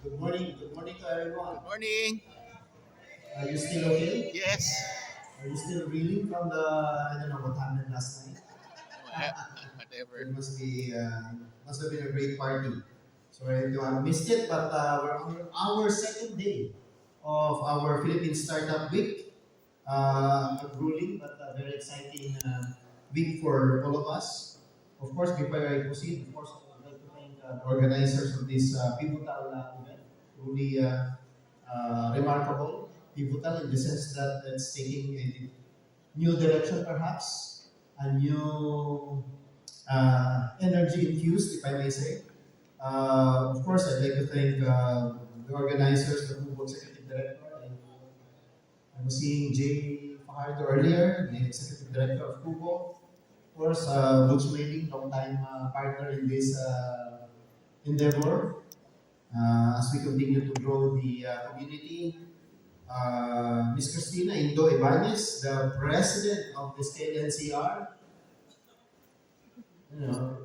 Good morning. Good morning to everyone. Good morning. Are you still okay? Yes. Are you still reeling from the I don't know what happened last night? Whatever. It must have been a great party. Sorry to have missed it, but we're on our second day of our Philippine Startup Week. A grueling but very exciting week for all of us. Of course, before I proceed, of course, I would like to thank the organizers of this pivotal event. Truly remarkable, pivotal in the sense that it's taking a new direction, perhaps, a new energy infused, if I may say. Of course, I'd like to thank the organizers, the Kubo Executive Director. I was seeing Jay Fajardo earlier, the Executive Director of Kubo. Of course, Butch Mailing, long-time partner in this endeavor. As we continue to grow the community, Ms. Cristina Indo Ibanez, the president of the state NCR, you know,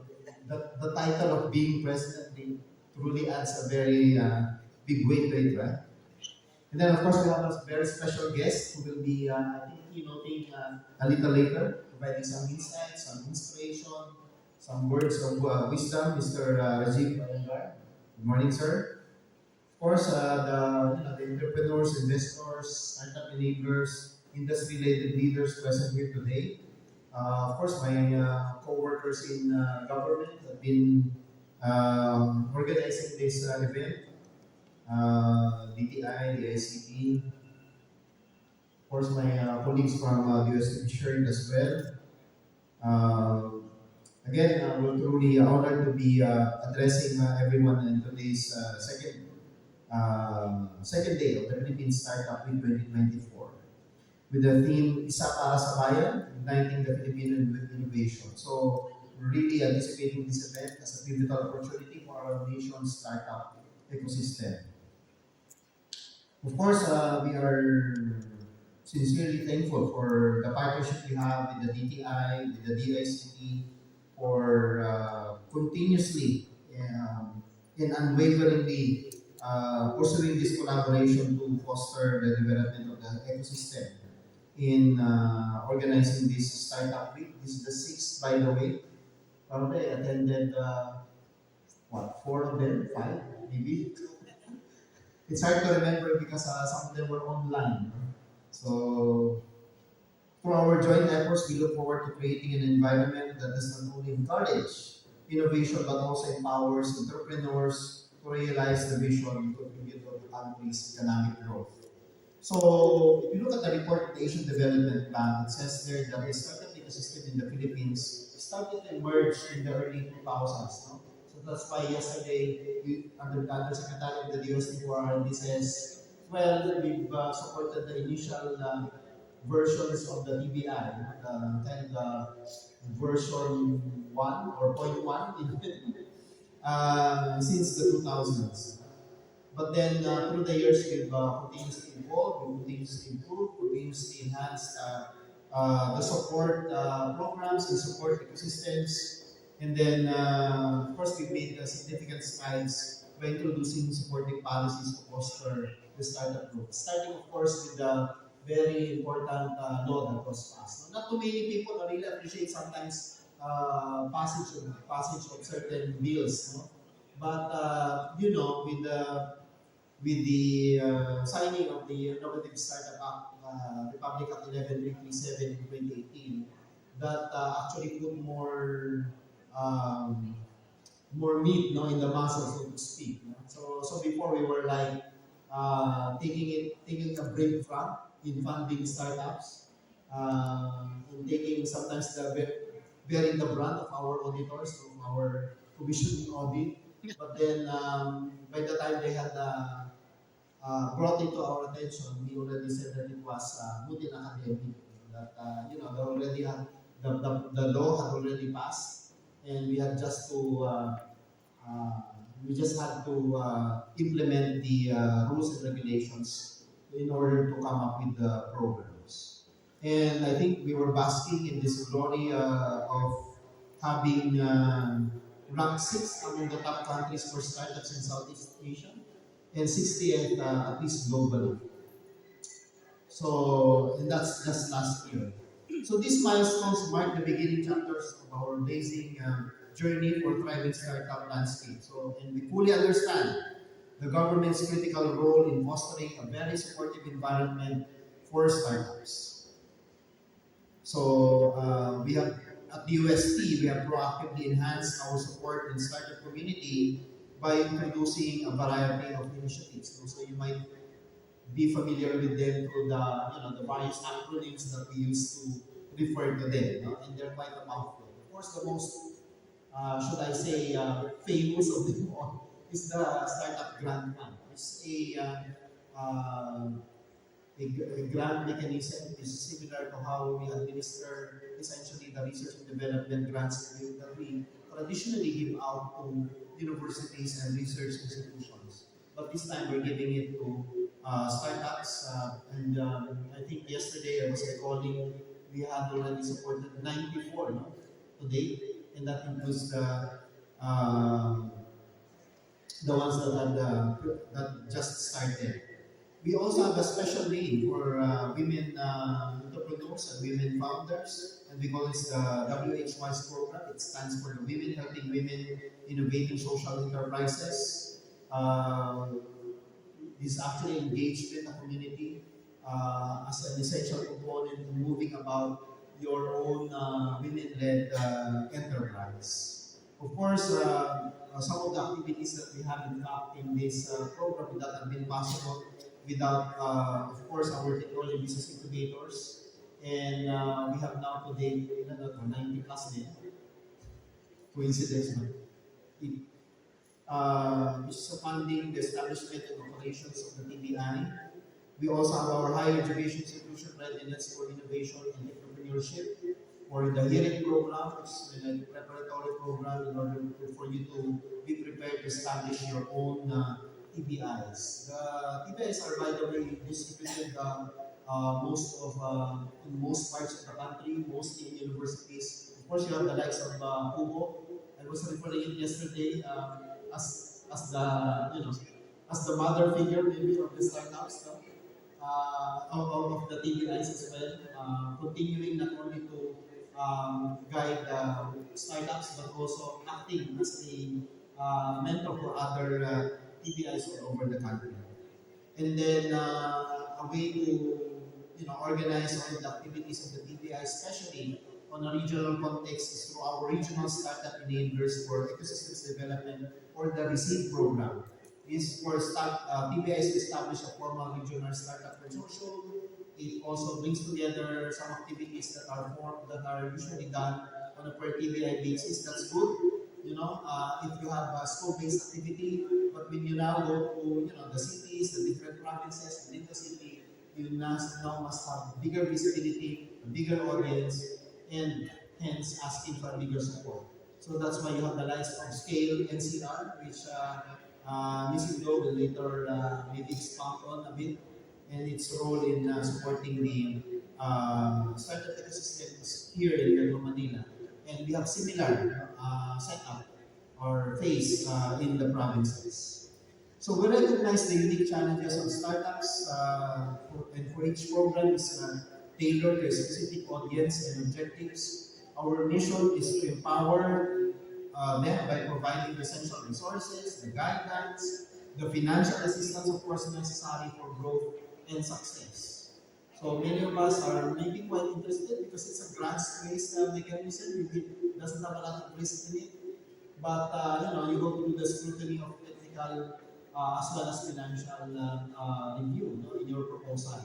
the title of being president truly adds a very big weight to it, right? And then, of course, we have a very special guest who will be, I think, keynoting a little later, providing some insights, some inspiration, some words of wisdom, Mr. Rajiv Iyengar. Good morning, sir. Of course, the entrepreneurs, investors, startup enablers, industry-related leaders present here today. Of course, my co-workers in government have been organizing this event. DTI, the ICT, of course, my colleagues from the US Judiciary as well. Again, we're truly honored to be addressing everyone in today's second day of the Philippine Startup Week 2024 with the theme Isa para sa Bayan, Igniting the Filipino Innovation. So, we're really anticipating this event as a pivotal opportunity for our nation's startup ecosystem. Of course, we are sincerely thankful for the partnership we have with the DTI, with the DICT, for continuously and unwaveringly pursuing this collaboration to foster the development of the ecosystem in organizing this startup week. This is the sixth, by the way. Probably I attended, four of them, five, maybe. It's hard to remember because some of them were online. So, through our joint efforts, we look forward to creating an environment that does not only encourage innovation but also empowers entrepreneurs to realize the vision and contribute to the country's economic growth. So, if you look at the report of the Asian Development Bank, it says there that the startup ecosystem in the Philippines started to emerge in the early 2000s. No? So that's why yesterday, Undersecretary of the DOST for R&D says, well, we've supported the initial versions of the TBI, kind of version 1 or point 1 since the 2000s. But then through the years, we've continuously evolved, we continuously improved, continuously enhanced the support programs and support ecosystems. And then, of course, we've made significant strides by introducing supporting policies to foster the startup growth. Starting, of course, with the very important law that was passed. Not too many people really appreciate sometimes passage of certain bills, no? But with the signing of the Innovative Startup Act, Republic Act 11337 in 2018, that actually put more meat, no, in the muscle, so to speak. No? So before we were like taking a brave front in funding startups, and taking sometimes bearing the brunt of our auditors, of our commissioning audit. But then by the time they had brought it to our attention, we already said that it was good in academic. That they already had the law had already passed, and we had just to uh, we just had to implement the rules and regulations in order to come up with the programs. And I think we were basking in this glory of having ranked sixth among the top countries for startups in Southeast Asia. and 60th at least globally. So, and that's just last year. So these milestones mark the beginning chapters of our blazing journey for thriving startup landscape. So, and we fully understand the government's critical role in fostering a very supportive environment for startups. So we have at the UST, we have proactively enhanced our support in startup community by introducing a variety of initiatives. So you might be familiar with them through the various acronyms that we use to refer to them, and they're quite a mouthful. Of course, the most should I say famous of them all is the Startup Grant Fund. It's a grant mechanism is similar to how we administer essentially the research and development grants that we traditionally give out to universities and research institutions. But this time we're giving it to startups, and I think yesterday I was recalling we had already supported 94 to date, and that includes the ones that had that just started. We also have a special lane for women entrepreneurs and women founders, and we call this the WHYS program. It stands for the Women Helping Women Innovating Social Enterprises. Is actually engaged with the community as an essential component in moving about your own women-led enterprise. Of course, some of the activities that we have in fact in this program would not have been possible without, of course, our technology business incubators. And we have now today 90 plus din. Coincidence, no? Which is funding the establishment and operations of the TBI. We also have our higher education institution readiness for innovation and entrepreneurship, or the hearing program, which is a preparatory program in order for you to be prepared to establish your own TBIs. The TBIs are, by the way, distributed in most parts of the country, mostly in universities. Of course, you have the likes of Kubo. I was referring it yesterday as the as the mother figure maybe of the startups. No? Of the TBIs as well, continuing not only to guide startups but also acting as a mentor for other TBIs all over the country. And then a way to organize all the activities of the TBI, especially on a regional context, is through our regional startup enablers for ecosystems development, or the RECEIVE program. Is for TBI is to establish a formal regional startup consortium. It also brings together some activities that are usually done on a per TBI basis. That's good. If you have a school-based activity, but when you now go to the cities, the different provinces within the city, you now must have bigger visibility, a bigger audience, and hence asking for bigger support. So that's why you have the likes of Scale NCR, which Ms. Indo will later maybe expand on a bit, and its role in supporting the startup ecosystems here in Metro Manila. And we have similar setup or phase in the provinces. So we recognize the unique challenges of startups, and for each program is tailored to a specific audience and objectives. Our mission is to empower them by providing the essential resources, the guidelines, the financial assistance, of course, necessary for growth and success. So many of us are maybe quite interested because it's a grants-based mechanism. It doesn't have a lot of risk in it, but you go through the scrutiny of technical as well as financial review in your proposal.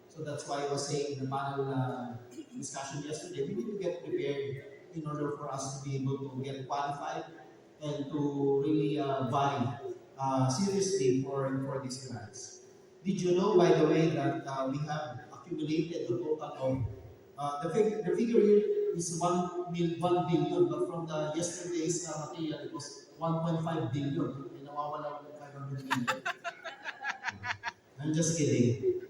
So that's why I was saying in the panel discussion yesterday, we need to get prepared in order for us to be able to get qualified and to really vie seriously for these grants. Did you know, by the way, that we have accumulated a total of the figure here is 1 billion, but from the yesterday's material, it was 1.5 billion. Nawawala ng 500 million. I'm just kidding.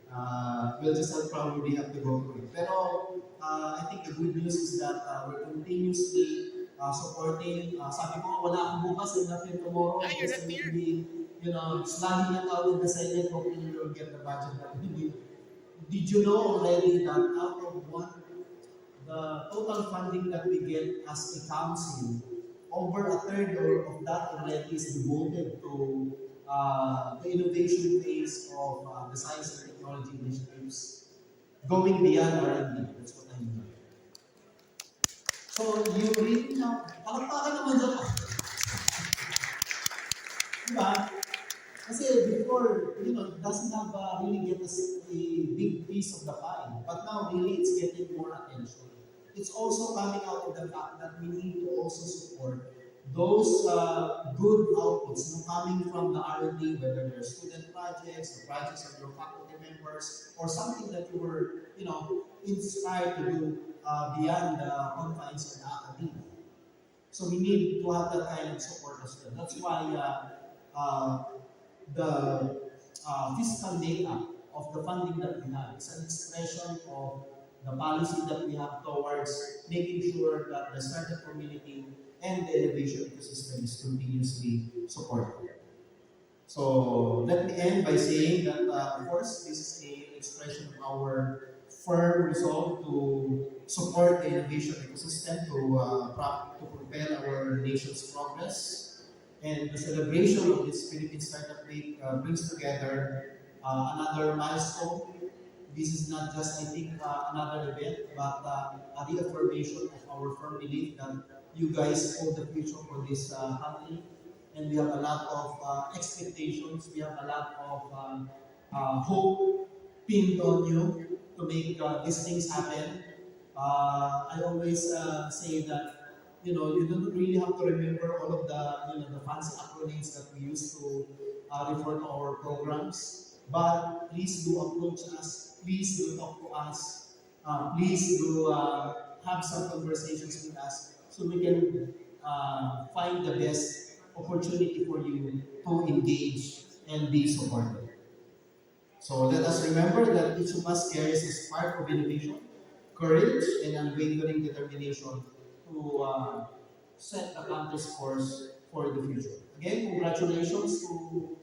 We'll just probably have to go through it. Pero I think the good news is that we're continuously supporting. Sabi ko, wala akong bukas and nothing tomorrow. Ah, you're Because not I will here. be slugging it out in the Senate, hoping you will get the budget that we need. Did you know already that out of the total funding that we get as a council, over a third of that already is devoted to the innovation phase of the science and technology initiatives, going beyond R&D. That's what I mean. So you really now, palakpakan naman dyan. Diba? Kasi before, it doesn't have really get us a big piece of the pie. But now really it's getting more attention. It's also coming out of the fact that we need to also support those good outputs coming from the R&D, whether they're student projects, or projects of your faculty members, or something that you were, inspired to do beyond the confines of the academia. So we need to have that kind of support as well. That's why the fiscal data of the funding that we have is an expression of the policy that we have towards making sure that the startup community and the innovation ecosystem is continuously supported. So let me end by saying that, of course, this is an expression of our firm resolve to support the innovation ecosystem to propel our nation's progress. And the celebration of this Philippine Startup Week brings together another milestone. This is not just, I think, another event, but a reaffirmation of our firm belief that you guys hold the future for this country. And we have a lot of expectations. We have a lot of hope pinned on you to make these things happen. I always say that you don't really have to remember all of the fancy acronyms that we use to refer to our programs. But please do approach us. Please do talk to us. Please do have some conversations with us so we can find the best opportunity for you to engage and be supported. So let us remember that each of us carries a spark of innovation, courage, and unwavering determination to set the country's course for the future. Again, congratulations to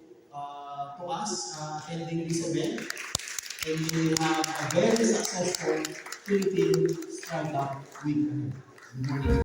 us attending this event. And we have a very successful Philippine Startup Week. Good morning.